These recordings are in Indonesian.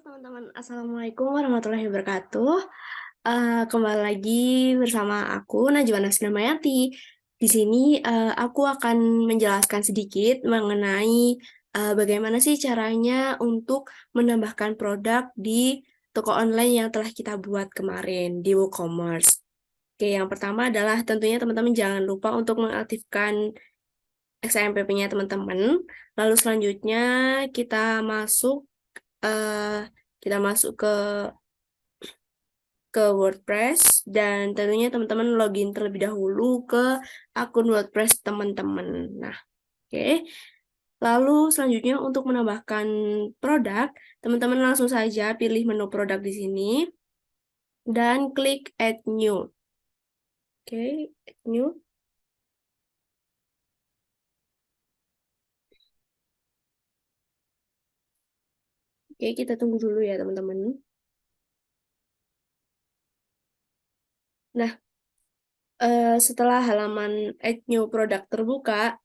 teman-teman, Assalamualaikum warahmatullahi wabarakatuh. Kembali lagi bersama aku, Najwa Nasdamayanti. Di sini aku akan menjelaskan sedikit mengenai bagaimana sih caranya untuk menambahkan produk di toko online yang telah kita buat kemarin di WooCommerce. Oke, yang pertama adalah tentunya teman-teman jangan lupa untuk mengaktifkan XAMPP-nya teman-teman. Lalu selanjutnya kita masuk eh, kita masuk ke WordPress dan tentunya teman-teman login terlebih dahulu ke akun WordPress teman-teman. Nah, oke. Lalu selanjutnya untuk menambahkan produk, teman-teman langsung saja pilih menu produk di sini dan klik Add New. Oke, Add New. Oke, kita tunggu dulu ya teman-teman. Nah, setelah halaman Add New Product terbuka,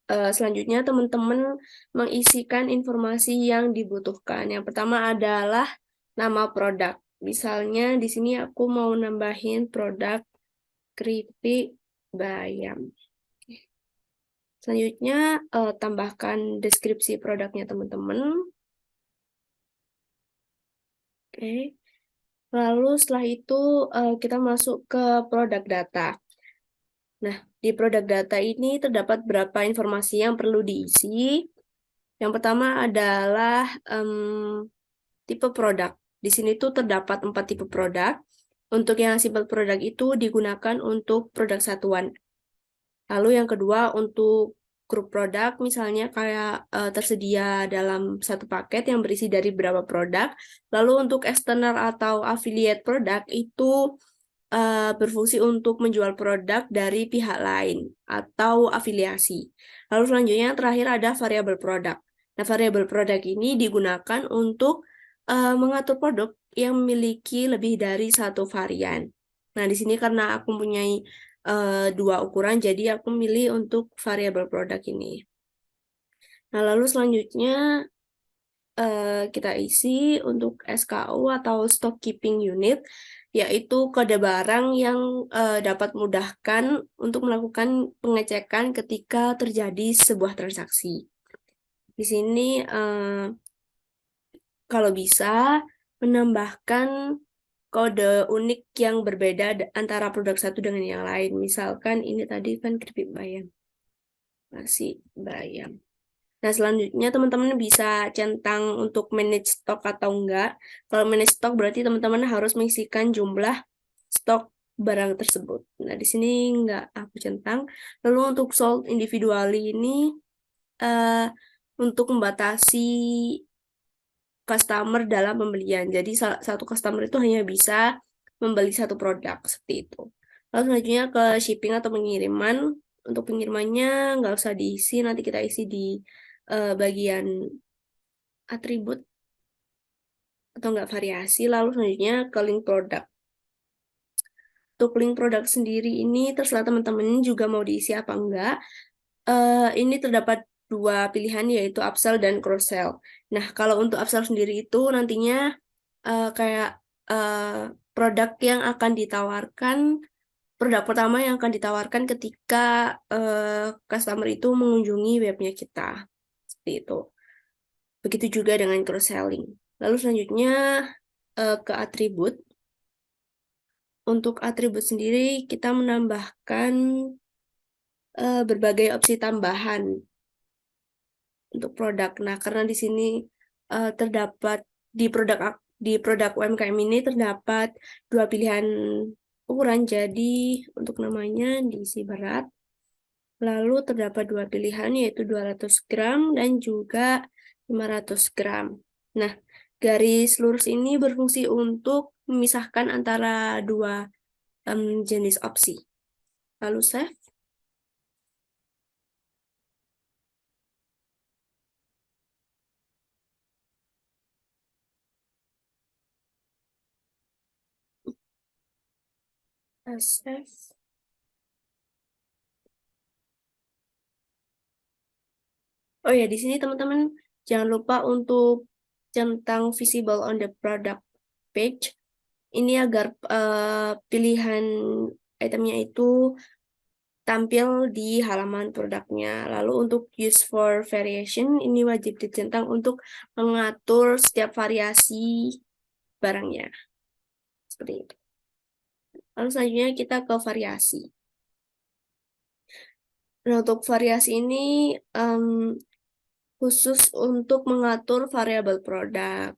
selanjutnya teman-teman mengisikan informasi yang dibutuhkan. Yang pertama adalah nama produk. Misalnya di sini aku mau nambahin produk keripik bayam. Selanjutnya tambahkan deskripsi produknya teman-teman. Oke. Lalu setelah itu kita masuk ke produk data. Nah, di produk data ini terdapat beberapa informasi yang perlu diisi. Yang pertama adalah tipe produk. Di sini tuh terdapat 4 tipe produk. Untuk yang simple produk itu digunakan untuk produk satuan. Lalu yang kedua untuk grup produk, misalnya kayak tersedia dalam satu paket yang berisi dari beberapa produk. Lalu untuk external atau affiliate produk itu berfungsi untuk menjual produk dari pihak lain atau afiliasi. Lalu selanjutnya yang terakhir ada variabel produk. Nah, variabel produk ini digunakan untuk mengatur produk yang memiliki lebih dari satu varian. Nah, di sini karena aku mempunyai dua ukuran, jadi aku milih untuk variabel produk ini. Nah, lalu selanjutnya kita isi untuk SKU atau Stock Keeping Unit, yaitu kode barang yang dapat memudahkan untuk melakukan pengecekan ketika terjadi sebuah transaksi. Di sini kalau bisa menambahkan kode unik yang berbeda antara produk satu dengan yang lain. Misalkan ini tadi kan keripik bayam, nasi bayam. Nah, selanjutnya teman-teman bisa centang untuk manage stok atau enggak. Kalau manage stok berarti teman-teman harus mengisikan jumlah stok barang tersebut. Nah, di sini enggak aku centang. Lalu untuk sold individually ini eh, untuk membatasi customer dalam pembelian. Jadi satu customer itu hanya bisa membeli satu produk seperti itu. Lalu selanjutnya ke shipping atau pengiriman. Untuk pengirimannya nggak usah diisi, nanti kita isi di bagian atribut atau enggak variasi. Lalu selanjutnya ke link produk. Untuk link produk sendiri ini terserah teman-teman juga mau diisi apa enggak. Ini terdapat dua pilihan yaitu upsell dan cross sell. Nah, kalau untuk upsell sendiri itu nantinya kayak produk yang akan ditawarkan, produk pertama yang akan ditawarkan ketika customer itu mengunjungi webnya kita. Seperti itu. Begitu juga dengan cross selling. Lalu selanjutnya ke atribut. Untuk atribut sendiri kita menambahkan berbagai opsi tambahan untuk produk. Nah, karena di sini terdapat di produk UMKM ini terdapat dua pilihan ukuran. Jadi untuk namanya diisi berat. Lalu terdapat dua pilihan yaitu 200 gram dan juga 500 gram. Nah, garis lurus ini berfungsi untuk memisahkan antara dua jenis opsi. Lalu save. Save. Oh ya, di sini teman-teman jangan lupa untuk centang visible on the product page. Ini agar pilihan itemnya itu tampil di halaman produknya. Lalu untuk use for variation, ini wajib dicentang untuk mengatur setiap variasi barangnya. Seperti itu. Lalu selanjutnya kita ke variasi. Nah, untuk variasi ini khusus untuk mengatur variabel produk.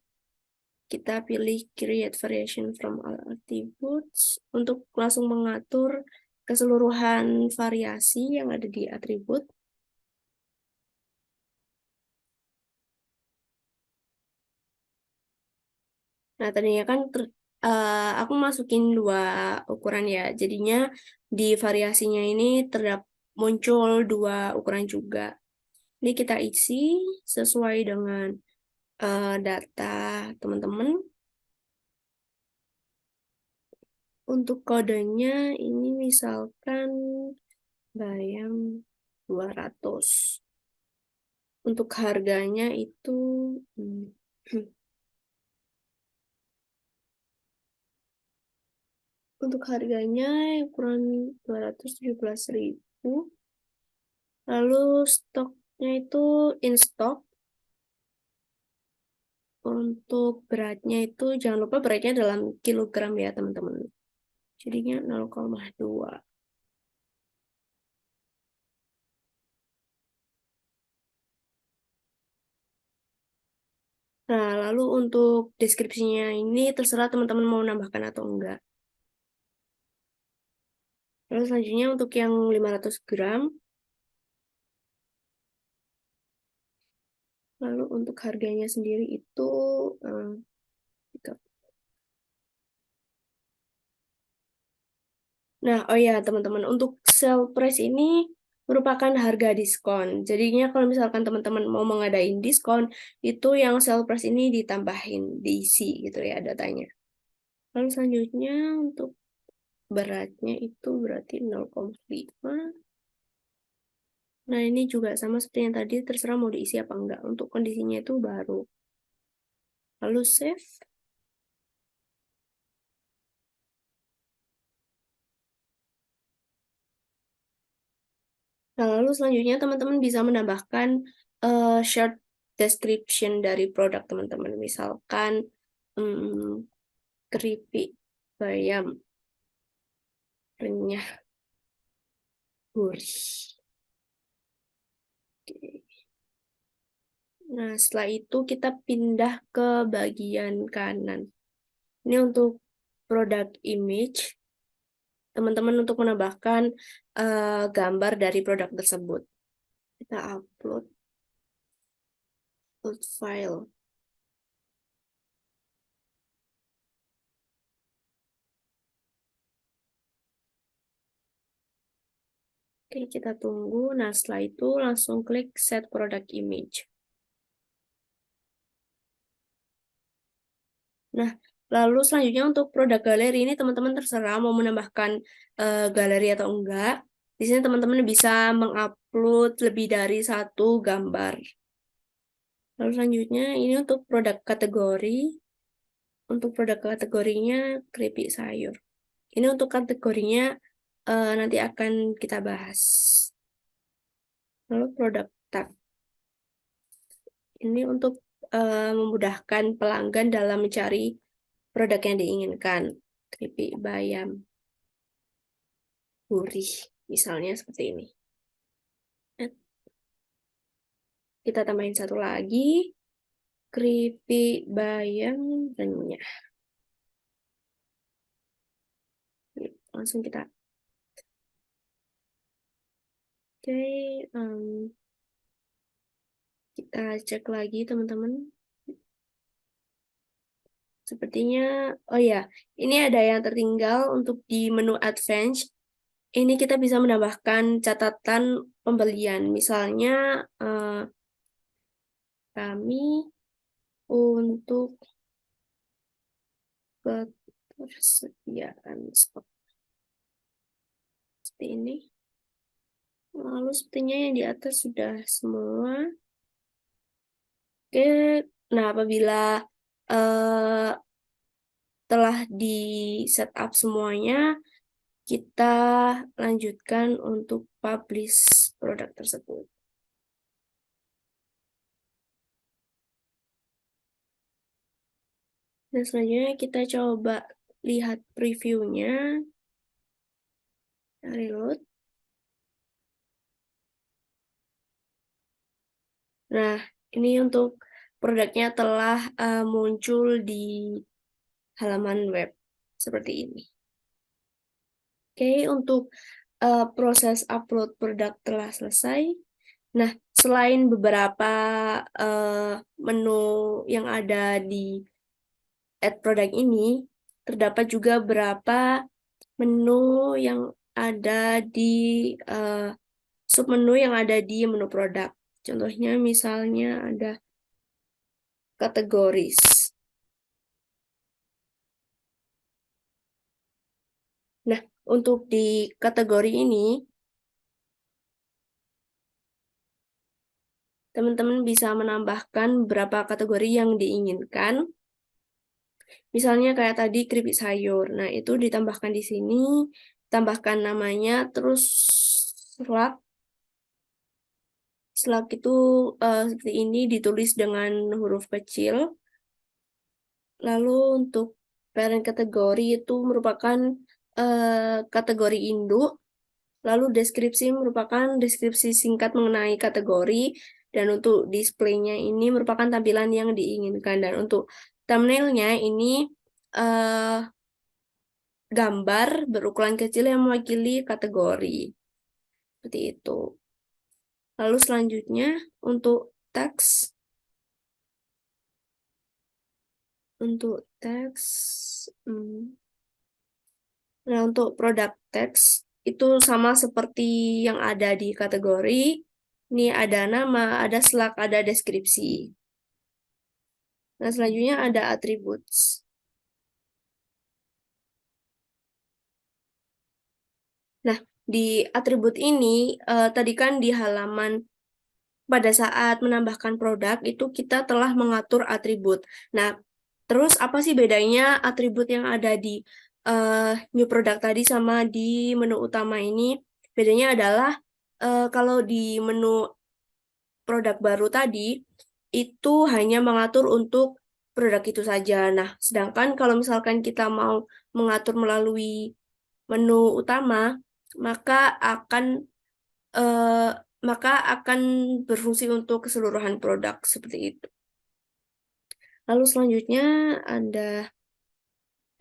Kita pilih create variation from all attributes untuk langsung mengatur keseluruhan variasi yang ada di atribut. Nah, tadinya kan aku masukin 2 ukuran ya. Jadinya di variasinya ini muncul 2 ukuran juga. Ini kita isi sesuai dengan data teman-teman. Untuk kodenya ini misalkan bayam 200. Untuk harganya itu untuk harganya ukuran 217.000. Lalu stoknya itu in stock. Untuk beratnya itu jangan lupa beratnya dalam kilogram ya teman-teman. Jadinya 0,2. Nah, lalu untuk deskripsinya ini terserah teman-teman mau nambahkan atau enggak. Lalu selanjutnya untuk yang 500 gram. Lalu untuk harganya sendiri itu Nah, oh ya teman-teman, untuk sale price ini merupakan harga diskon. Jadinya kalau misalkan teman-teman mau mengadain diskon, itu yang sale price ini ditambahin, diisi gitu ya datanya. Lalu selanjutnya untuk beratnya itu berarti 0,5. Nah, ini juga sama seperti yang tadi, terserah mau diisi apa enggak. Untuk kondisinya itu baru. Lalu save. Nah, lalu selanjutnya teman-teman bisa menambahkan short description dari produk teman-teman. Misalkan keripik bayam renyah gurih. Oke. Nah, setelah itu kita pindah ke bagian kanan. Ini untuk product image. Teman-teman untuk menambahkan gambar dari produk tersebut. Kita upload file. Oke, kita tunggu. Nah, setelah itu langsung klik set product image. Nah, lalu selanjutnya untuk produk galeri ini teman-teman terserah mau menambahkan galeri atau enggak. Di sini teman-teman bisa mengupload lebih dari 1 gambar. Lalu selanjutnya ini untuk produk kategori. Untuk produk kategorinya keripik sayur. Ini untuk kategorinya nanti akan kita bahas. Lalu produk tag. Ini untuk memudahkan pelanggan dalam mencari produk yang diinginkan. Keripik bayam gurih, misalnya seperti ini. Kita tambahin 1 lagi, keripik bayam renyah. Langsung kita. Oke, kita cek lagi teman-teman. Sepertinya, oh ya, ini ada yang tertinggal untuk di menu advance. Ini kita bisa menambahkan catatan pembelian. Misalnya, kami untuk ketersediaan stok. Seperti ini. Lalu sepertinya yang di atas sudah semua. Oke, Nah, apabila telah di setup semuanya, kita lanjutkan untuk publish produk tersebut. Dan selanjutnya kita coba lihat previewnya. Reload. Nah, ini untuk produknya telah muncul di halaman web seperti ini. Oke, untuk proses upload produk telah selesai. Nah, selain beberapa menu yang ada di add product ini, terdapat juga beberapa menu yang ada di submenu yang ada di menu produk. Contohnya misalnya ada kategoris. Nah, untuk di kategori ini, teman-teman bisa menambahkan beberapa kategori yang diinginkan. Misalnya kayak tadi keripik sayur. Nah, itu ditambahkan di sini, tambahkan namanya, terus slug. Slug itu seperti ini, ditulis dengan huruf kecil. Lalu untuk parent kategori itu merupakan kategori induk. Lalu deskripsi merupakan deskripsi singkat mengenai kategori. Dan untuk displaynya ini merupakan tampilan yang diinginkan. Dan untuk thumbnailnya ini gambar berukuran kecil yang mewakili kategori. Seperti itu. Lalu selanjutnya untuk teks. Untuk teks. Nah, untuk produk teks itu sama seperti yang ada di kategori. Ini ada nama, ada slug, ada deskripsi. Nah, selanjutnya ada attributes. Nah, di atribut ini, tadi kan di halaman pada saat menambahkan produk, itu kita telah mengatur atribut. Nah, terus apa sih bedanya atribut yang ada di new product tadi sama di menu utama ini? Bedanya adalah kalau di menu produk baru tadi, itu hanya mengatur untuk produk itu saja. Nah, sedangkan kalau misalkan kita mau mengatur melalui menu utama, maka akan eh, maka akan berfungsi untuk keseluruhan produk seperti itu. Lalu selanjutnya ada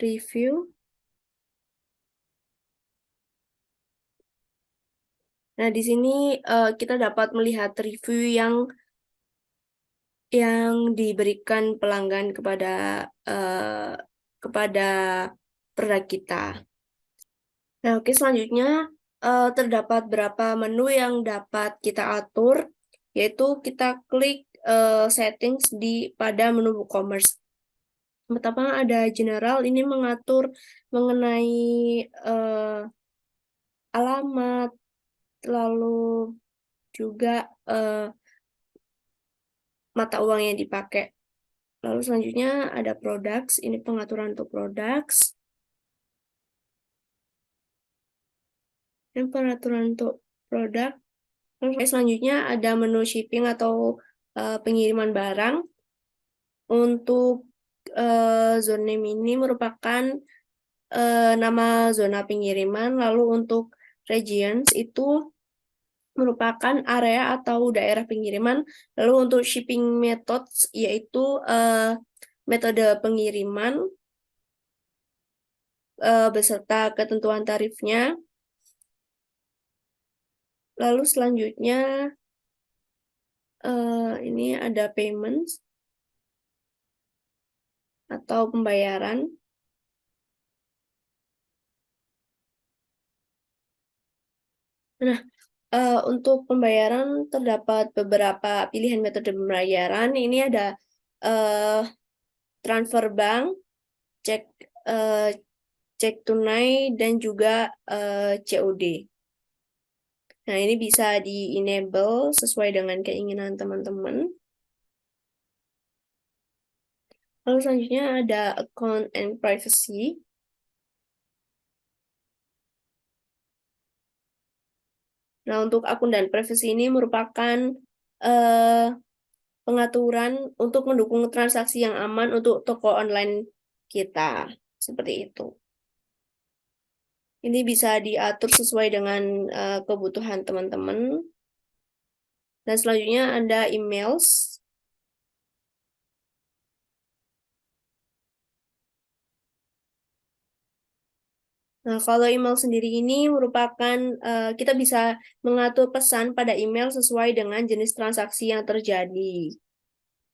review. Nah, di sini kita dapat melihat review yang diberikan pelanggan kepada produk kita. Nah, oke, selanjutnya terdapat beberapa menu yang dapat kita atur, yaitu kita klik settings pada menu WooCommerce. Pertama ada general, ini mengatur mengenai alamat, lalu juga mata uang yang dipakai. Lalu selanjutnya ada products, ini pengaturan untuk products. Dan pengaturan untuk produk. Lalu selanjutnya ada menu shipping atau pengiriman barang. Untuk zone name ini merupakan nama zona pengiriman. Lalu untuk regions itu merupakan area atau daerah pengiriman. Lalu untuk shipping methods yaitu metode pengiriman beserta ketentuan tarifnya. Lalu selanjutnya ini ada payments atau pembayaran. Nah, untuk pembayaran terdapat beberapa pilihan metode pembayaran. Ini ada transfer bank, cek cek tunai, dan juga COD. Nah, ini bisa di-enable sesuai dengan keinginan teman-teman. Lalu selanjutnya ada account and privacy. Nah, untuk akun dan privasi ini merupakan eh, pengaturan untuk mendukung transaksi yang aman untuk toko online kita. Seperti itu. Ini bisa diatur sesuai dengan kebutuhan teman-teman. Dan selanjutnya ada emails. Nah, kalau email sendiri ini merupakan kita bisa mengatur pesan pada email sesuai dengan jenis transaksi yang terjadi.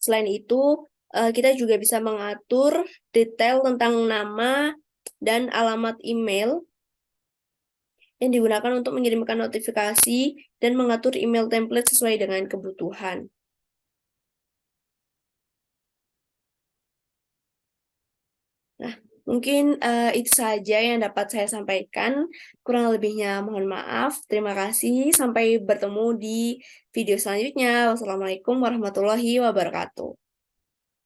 Selain itu, kita juga bisa mengatur detail tentang nama dan alamat email yang digunakan untuk mengirimkan notifikasi dan mengatur email template sesuai dengan kebutuhan. Nah, mungkin itu saja yang dapat saya sampaikan. Kurang lebihnya mohon maaf. Terima kasih. Sampai bertemu di video selanjutnya. Wassalamualaikum warahmatullahi wabarakatuh.